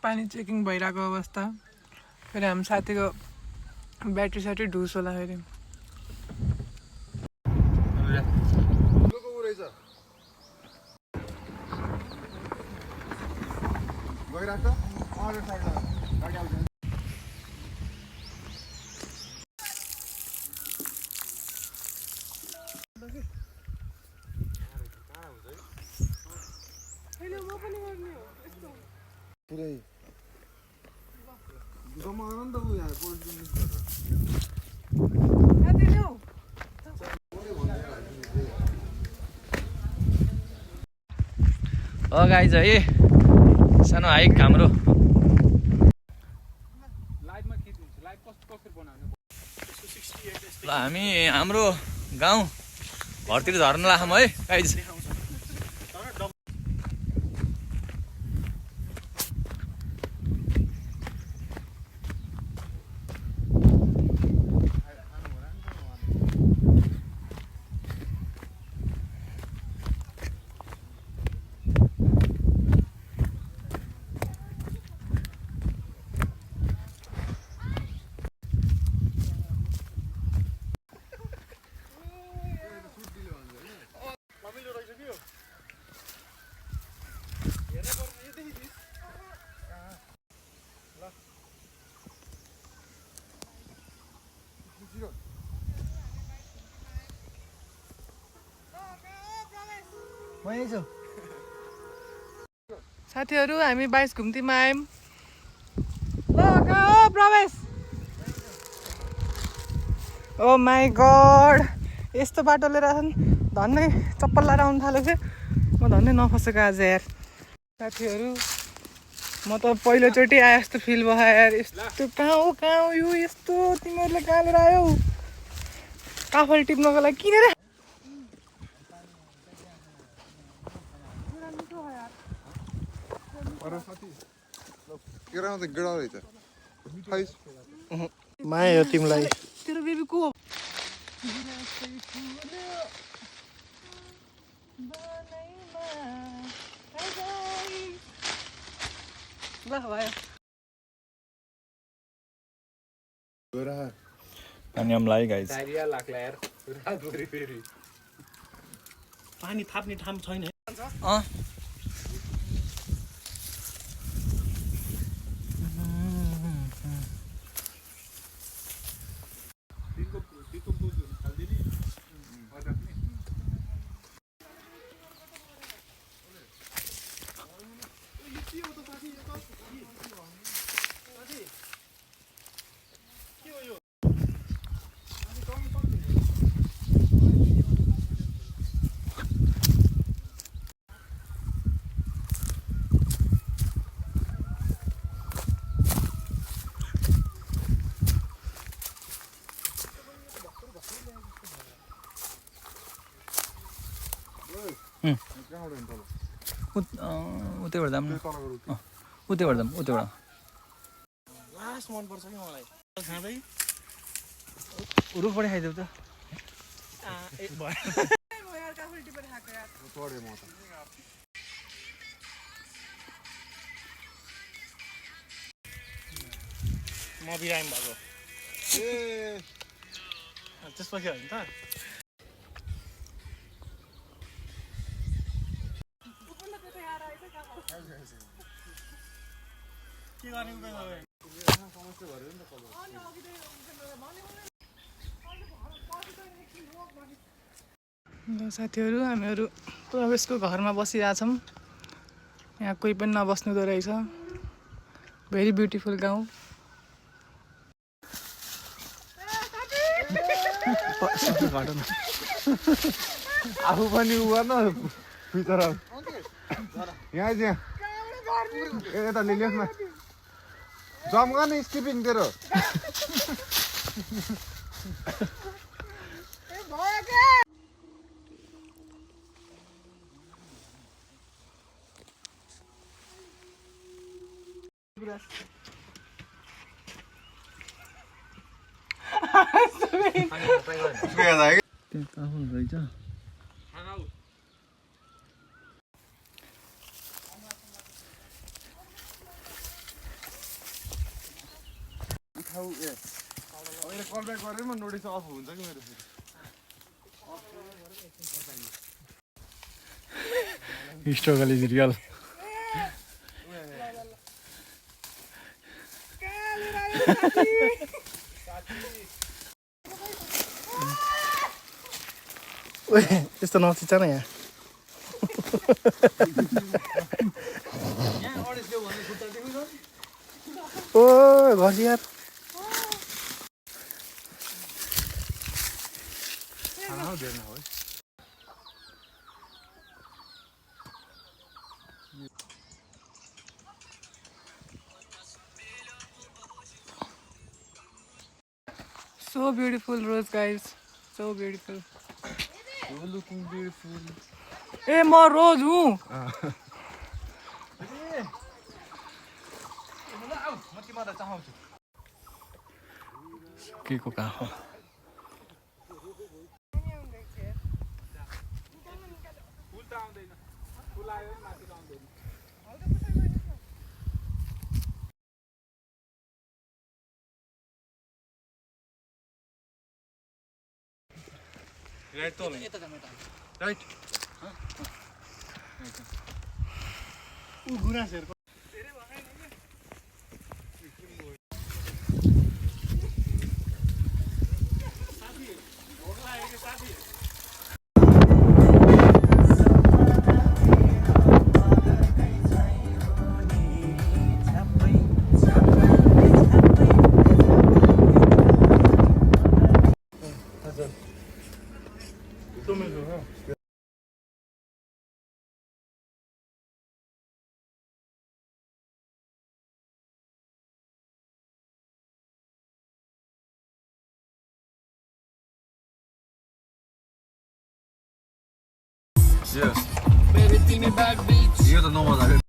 पानी चेकिङ भइरहेको अवस्था फेरि हामी साथीको ब्याट्री साट्री ढुस होला फेरि गाइज है सानो हाइक हाम्रो ल हामी हाम्रो गाउँ घरतिर झर्न लाग्छौँ है गाइज साथीहरू हामी 22 घुम्तीमा आयौँ ल प्रवेश ओ माई गड यस्तो बाटो लिएर धन्नै चप्पल लाएर आउनु थालेको थिएँ म धन्नै नफसेको आज यार साथीहरू म त पहिलोचोटि आए जस्तो फिल भयो यार यस्तो कहाँ हो यो यस्तो तिमीहरूले कहाँ लिएर आयौ काफल टिप्नको लागि किनेर माया तिमीलाई तेरो बेबी को ल भयो अनि हामीलाई गाइज पानी थाप्ने ठाउँ छैन उतैबाट जाऊँ उतैबाट जाऊँ उतैबाट लास्ट मन पर्छ कि मलाई खाँदै रुखबाट खाइदेऊ त म बिरामी भएको ए त्यसपछि होइन त के गर्ने ल साथीहरू हामीहरू प्रवेशको घरमा बसिरहेछौँ यहाँ कोही पनि नबस्नुहुँदो रहेछ भेरी ब्युटिफुल गाउँ आफू पनि उ गर्न फिचर यहाँ यता लिनुहोस् न जम गर्न स्किपिङ तेरो कुरा त्यहाँ कहाँ रहेछ अहिले कल ब्याक गरेर म नोटिस अफ हुन्छ कि मेरो स्ट्रगल इज रियल यस्तो नचिचा न यहाँ ओ घसियार So beautiful rose guys, so beautiful. You're looking beautiful. ए म रोज हुँ के को कहाँ हो Right? यो त 9,000